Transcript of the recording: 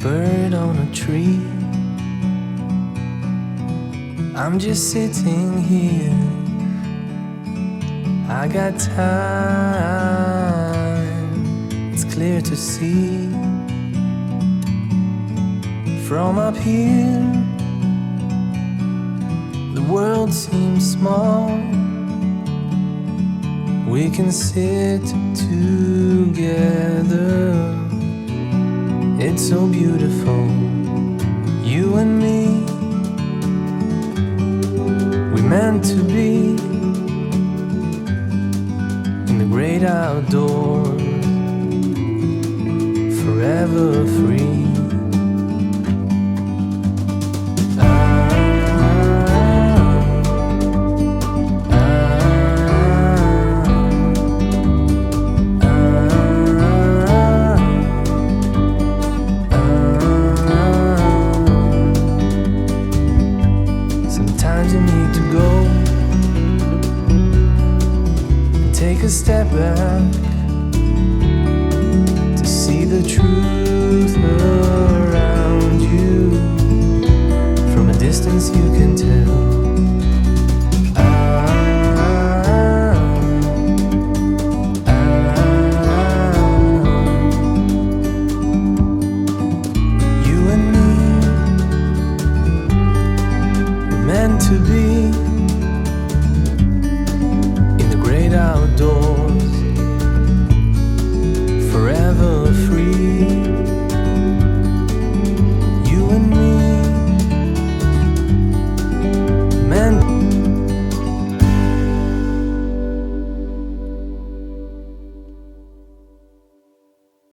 bird on a tree. I'm just sitting here, I got time, it's clear to see. From up here, the world seems small. We can sit together, it's so beautiful, you and me. We meant to be in the great outdoors, forever free. Sometimes you need to go and take a step back to see the truth around you. From a distance you can tell. You and me, we're meant to be